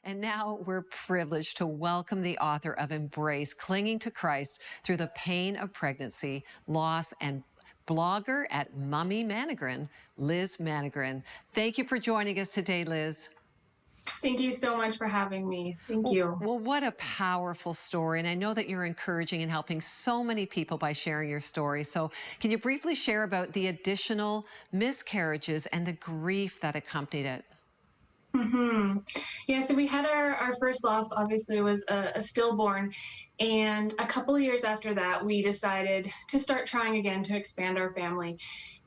And now we're privileged to welcome the author of Embrace, Clinging to Christ Through the Pain of Pregnancy, Loss, and blogger at Mannegren, Liz Mannegren. Thank you for joining us today, Liz. Thank you so much for having me. Thank you. Well, what a powerful story. And I know that you're encouraging and helping so many people by sharing your story. So can you briefly share about the additional miscarriages and the grief that accompanied it? Yeah, so we had our first loss, obviously, was a stillborn. And a couple of years after that, we decided to start trying again to expand our family.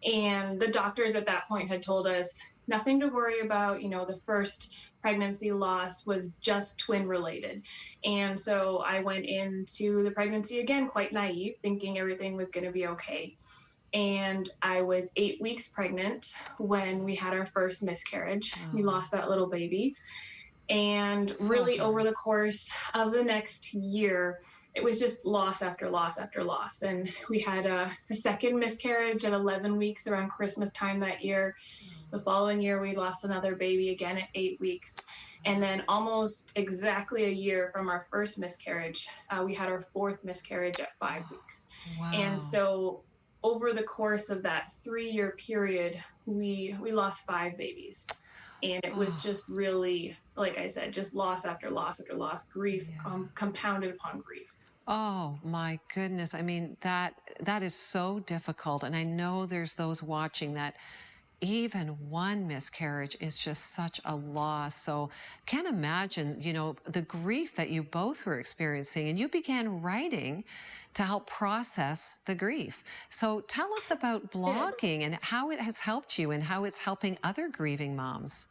And the doctors at that point had told us nothing to worry about. You know, the first pregnancy loss was just twin related. And so I went into the pregnancy again, quite naive, thinking everything was going to be okay. And I was 8 weeks pregnant when we had our first miscarriage. We lost that little baby. And really over the course of the next year, it was just loss after loss after loss. And we had a second miscarriage at 11 weeks around Christmas time that year. The following year, we lost another baby again at 8 weeks. And then almost exactly a year from our first miscarriage, we had our fourth miscarriage at 5 weeks. Wow. And so over the course of that 3-year period, we lost 5 babies. And it was just really, like I said, just loss after loss after loss, grief, compounded upon grief. Oh my goodness. I mean, that is so difficult. And I know there's those watching that even one miscarriage is just such a loss. So can't imagine, you know, the grief that you both were experiencing, and you began writing to help process the grief. So tell us about blogging and how it has helped you and how it's helping other grieving moms.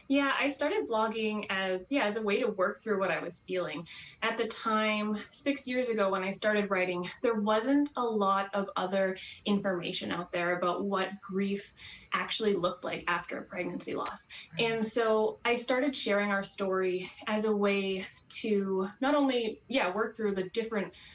Yeah, I started blogging as a way to work through what I was feeling. At the time, 6 years ago when I started writing, there wasn't a lot of other information out there about what grief actually looked like after a pregnancy loss. And so I started sharing our story as a way to not only, work through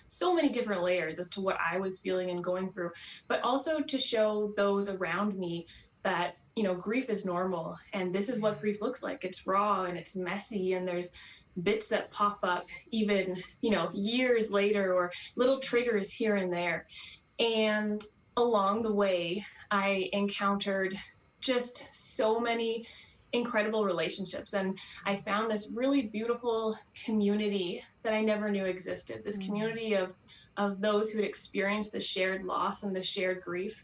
so many different layers as to what I was feeling and going through, but also to show those around me that, you know, grief is normal, and this is what grief looks like. It's raw and it's messy, and there's bits that pop up even, you know, years later, or little triggers here and there. And along the way, I encountered just so many incredible relationships, and I found this really beautiful community that I never knew existed. This community of those who had experienced the shared loss and the shared grief,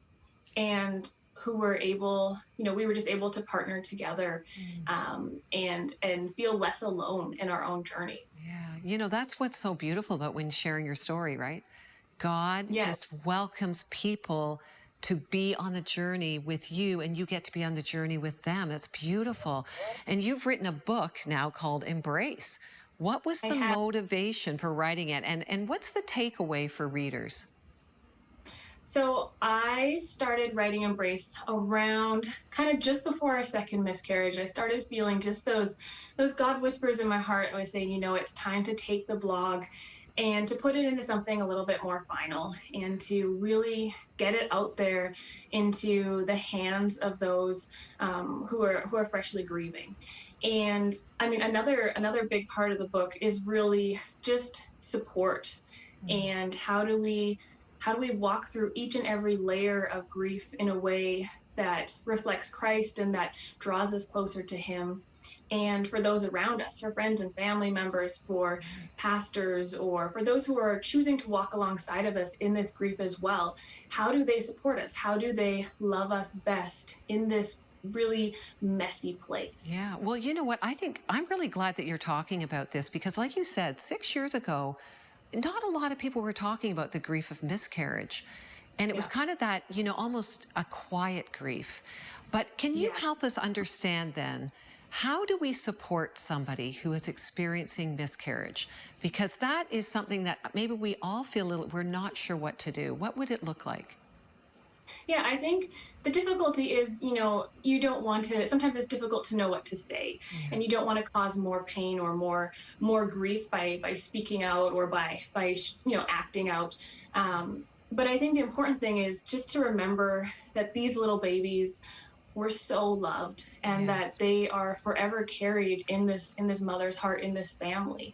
and who were able, you know, we were just able to partner together and feel less alone in our own journeys. Yeah, you know, that's what's so beautiful about when sharing your story, right? God just welcomes people to be on the journey with you, and you get to be on the journey with them. That's beautiful. And you've written a book now called Embrace. What was the motivation for writing it, and what's the takeaway for readers? So I started writing Embrace around kind of just before our second miscarriage. I started feeling just those God whispers in my heart. I was saying, you know, it's time to take the blog and to put it into something a little bit more final, and to really get it out there into the hands of those who are freshly grieving. And I mean, another big part of the book is really just support, and how do we walk through each and every layer of grief in a way that reflects Christ and that draws us closer to Him. And for those around us, for friends and family members, for pastors, or for those who are choosing to walk alongside of us in this grief as well, how do they support us? How do they love us best in this really messy place? Yeah, well, you know what? I think I'm really glad that you're talking about this, because like you said, 6 years ago, not a lot of people were talking about the grief of miscarriage. And it was kind of that, you know, almost a quiet grief. But can you help us understand then, how do we support somebody who is experiencing miscarriage? Because that is something that maybe we all feel we're not sure what to do. What would it look like? Yeah, I think the difficulty is, you know, you don't want to, sometimes it's difficult to know what to say, and you don't want to cause more pain or more grief by speaking out, or by you know, acting out. But I think the important thing is just to remember that these little babies were so loved and that Yes. they are forever carried in this mother's heart, in this family.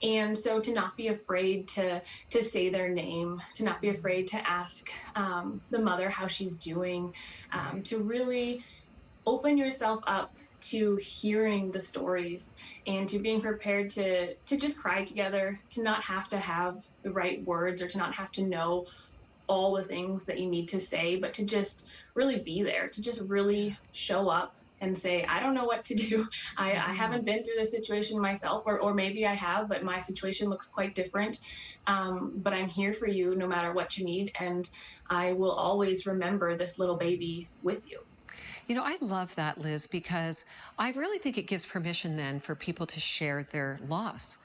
And so to not be afraid to say their name, to not be afraid to ask the mother how she's doing, Right. to really open yourself up to hearing the stories and to being prepared to just cry together, to not have the right words or to not have to know all the things that you need to say, but to just really be there, to just really show up and say, I don't know what to do. I Mhm. haven't been through this situation myself, or maybe I have, but my situation looks quite different. But I'm here for you no matter what you need. And I will always remember this little baby with you. You know, I love that, Liz, because I really think it gives permission then for people to share their loss.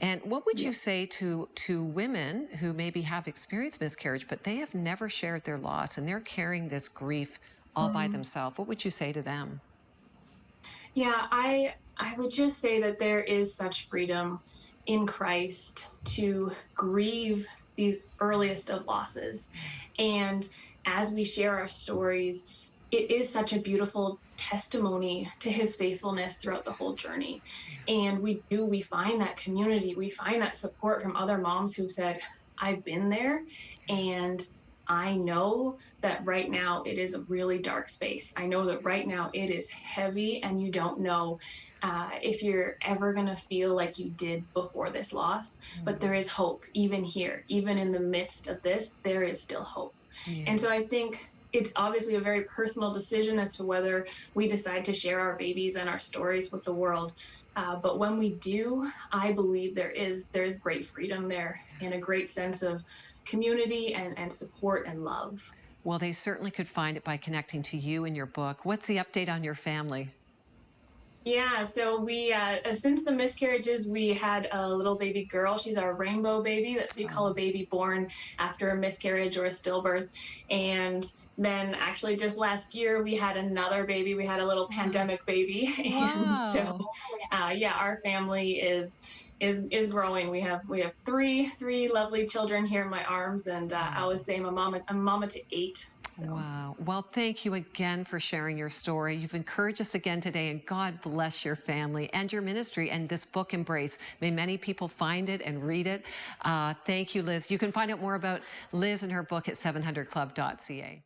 And what would Yeah. you say to women who maybe have experienced miscarriage, but they have never shared their loss and they're carrying this grief all by Mm. themselves? What would you say to them? Yeah, I would just say that there is such freedom in Christ to grieve these earliest of losses. And as we share our stories, it is such a beautiful testimony to his faithfulness throughout the whole journey. Yeah. And we find that community, we find that support from other moms who said, I've been there and I know that right now it is a really dark space. I know that right now it is heavy, and you don't know if you're ever going to feel like you did before this loss. But there is hope, even here, even in the midst of this, there is still hope. Yeah. And so I think it's obviously a very personal decision as to whether we decide to share our babies and our stories with the world. But when we do, I believe there's great freedom there and a great sense of community and support and love. Well, they certainly could find it by connecting to you in your book. What's the update on your family? Yeah, so we since the miscarriages, we had a little baby girl. She's our rainbow baby. That's what we call Oh, a baby born after a miscarriage or a stillbirth. And then actually just last year we had another baby. We had a little wow. pandemic baby, and so Wow. yeah, our family is growing. We have three lovely children here in my arms, and I Wow. always say I'm a mama to eight. So. Wow. Well, thank you again for sharing your story. You've encouraged us again today, and God bless your family and your ministry and this book, Embrace. May many people find it and read it. Thank you, Liz. You can find out more about Liz and her book at 700club.ca.